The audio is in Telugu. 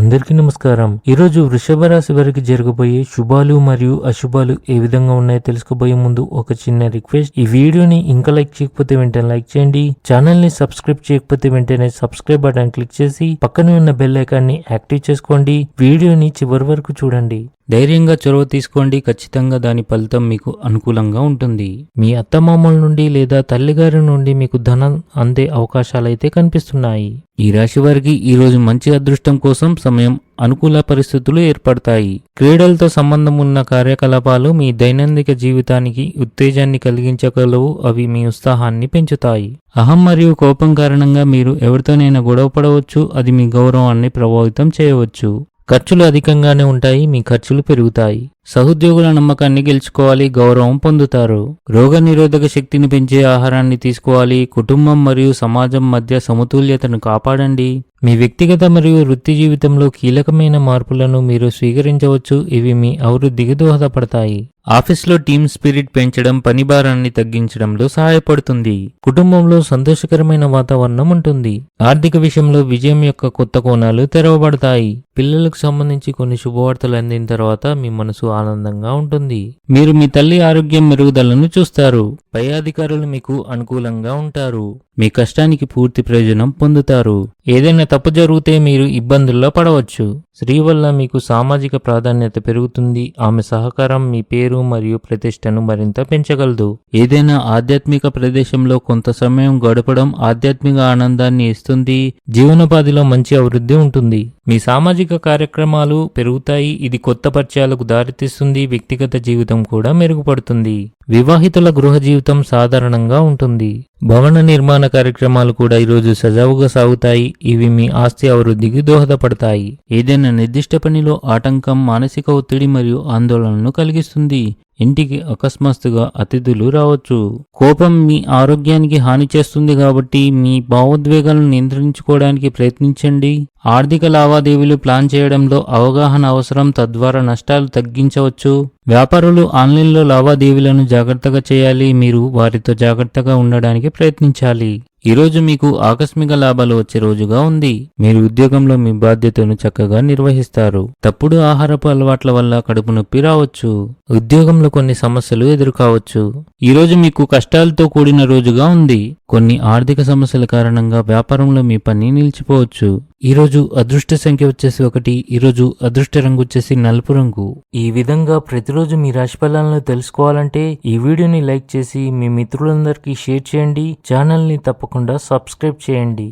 అందరికీ నమస్కారం. ఈరోజు వృషభ రాశి వారికి జరగబోయే శుభాలు మరియు అశుభాలు ఏ విధంగా ఉన్నాయో తెలుసుకోబోయే ముందు ఒక చిన్న రిక్వెస్ట్. ఈ వీడియోని ఇంకా లైక్ చేయకపోతే వెంటనే లైక్ చేయండి. ఛానల్ ని సబ్స్క్రైబ్ చేయకపోతే వెంటనే సబ్స్క్రైబ్ బటన్ క్లిక్ చేసి పక్కనే ఉన్న బెల్ ఐకాన్ ని యాక్టివ్ చేసుకోండి. వీడియోని చివరి వరకు చూడండి. ధైర్యంగా చొరవ తీసుకోండి. ఖచ్చితంగా దాని ఫలితం మీకు అనుకూలంగా ఉంటుంది. మీ అత్తమామల నుండి లేదా తల్లిగారి నుండి మీకు ధనం అందే అవకాశాలైతే కనిపిస్తున్నాయి. ఈ రాశి వారికి ఈ రోజు మంచి అదృష్టం కోసం సమయం అనుకూల పరిస్థితులు ఏర్పడతాయి. క్రీడలతో సంబంధం ఉన్న కార్యకలాపాలు మీ దైనందిక జీవితానికి ఉత్తేజాన్ని కలిగించగలవు. అవి మీ ఉత్సాహాన్ని పెంచుతాయి. అహం మరియు కోపం కారణంగా మీరు ఎవరితోనైనా గొడవ పడవచ్చు. అది మీ గౌరవాన్ని ప్రభావితం చేయవచ్చు. ఖర్చులు అధికంగానే ఉంటాయి. మీ ఖర్చులు పెరుగుతాయి. సహోద్యోగుల నమ్మకాన్ని గెలుచుకోవాలి. గౌరవం పొందుతారు. రోగ నిరోధక శక్తిని పెంచే ఆహారాన్ని తీసుకోవాలి. కుటుంబం మరియు సమాజం మధ్య సమతుల్యతను కాపాడండి. మీ వ్యక్తిగత మరియు వృత్తి జీవితంలో కీలకమైన మార్పులను మీరు స్వీకరించవచ్చు. ఇవి మీ అభివృద్ధికి దోహదపడతాయి. ఆఫీస్లో టీమ్ స్పిరిట్ పెంచడం పని భారాన్ని తగ్గించడంలో సహాయపడుతుంది. కుటుంబంలో సంతోషకరమైన వాతావరణం ఉంటుంది. ఆర్థిక విషయంలో విజయం యొక్క కొత్త కోణాలు తెరవబడతాయి. పిల్లలకు సంబంధించి కొన్ని శుభవార్తలు అందిన తర్వాత మీ మనసు ఆనందంగా ఉంటుంది. మీరు మీ తల్లి ఆరోగ్యం మెరుగుదలను చూస్తారు. పై అధికారులు మీకు అనుకూలంగా ఉంటారు. మీ కష్టానికి పూర్తి ప్రయోజనం పొందుతారు. ఏదైనా తప్పు జరిగితే మీరు ఇబ్బందుల్లో పడవచ్చు. స్త్రీ వల్ల మీకు సామాజిక ప్రాధాన్యత పెరుగుతుంది. ఆమె సహకారం మీ పేరు మరియు ప్రతిష్టను మరింత పెంచగలదు. ఏదైనా ఆధ్యాత్మిక ప్రదేశంలో కొంత సమయం గడపడం ఆధ్యాత్మిక ఆనందాన్ని ఇస్తుంది. జీవనోపాధిలో మంచి అభివృద్ధి ఉంటుంది. మీ సామాజిక కార్యక్రమాలు పెరుగుతాయి. ఇది కొత్త పరిచయాలకు దారితీస్తుంది. వ్యక్తిగత జీవితం కూడా మెరుగుపడుతుంది. వివాహితుల గృహ జీవితం సాధారణంగా ఉంటుంది. భవన నిర్మాణ కార్యక్రమాలు కూడా ఈరోజు సజావుగా సాగుతాయి. ఇవి మీ ఆస్తి అభివృద్ధికి దోహదపడతాయి. ఏదైనా నిర్దిష్ట పనిలో ఆటంకం మానసిక ఒత్తిడి మరియు ఆందోళనను కలిగిస్తుంది. ఇంటికి అకస్మాత్తుగా అతిథులు రావచ్చు. కోపం మీ ఆరోగ్యానికి హాని చేస్తుంది కాబట్టి మీ భావోద్వేగాలను నియంత్రించుకోవడానికి ప్రయత్నించండి. ఆర్థిక లావాదేవీలు ప్లాన్ చేయడంలో అవగాహన అవసరం. తద్వారా నష్టాలు తగ్గించవచ్చు. వ్యాపారులు ఆన్లైన్లో లావాదేవీలను జాగ్రత్తగా చేయాలి. మీరు వారితో జాగ్రత్తగా ఉండడానికి ప్రయత్నించాలి. ఈరోజు మీకు ఆకస్మిక లాభాలు వచ్చే రోజుగా ఉంది. మీరు ఉద్యోగంలో మీ బాధ్యతను చక్కగా నిర్వహిస్తారు. తప్పుడు ఆహారపు అలవాట్ల వల్ల కడుపు నొప్పి రావచ్చు. ఉద్యోగంలో కొన్ని సమస్యలు ఎదుర్కోవచ్చు. ఈరోజు మీకు కష్టాలతో కూడిన రోజుగా ఉంది. కొన్ని ఆర్థిక సమస్యల కారణంగా వ్యాపారంలో మీ పని నిలిచిపోవచ్చు. ఈరోజు అదృష్ట సంఖ్య వచ్చేసి 1. ఈరోజు అదృష్ట రంగు వచ్చేసి నలుపు రంగు. ఈ విధంగా ప్రతిరోజు మీ రాశి ఫలాలను తెలుసుకోవాలంటే ఈ వీడియోని లైక్ చేసి మీ మిత్రులందరికీ షేర్ చేయండి. ఛానల్ ని తప్పకుండా సబ్స్క్రైబ్ చేయండి.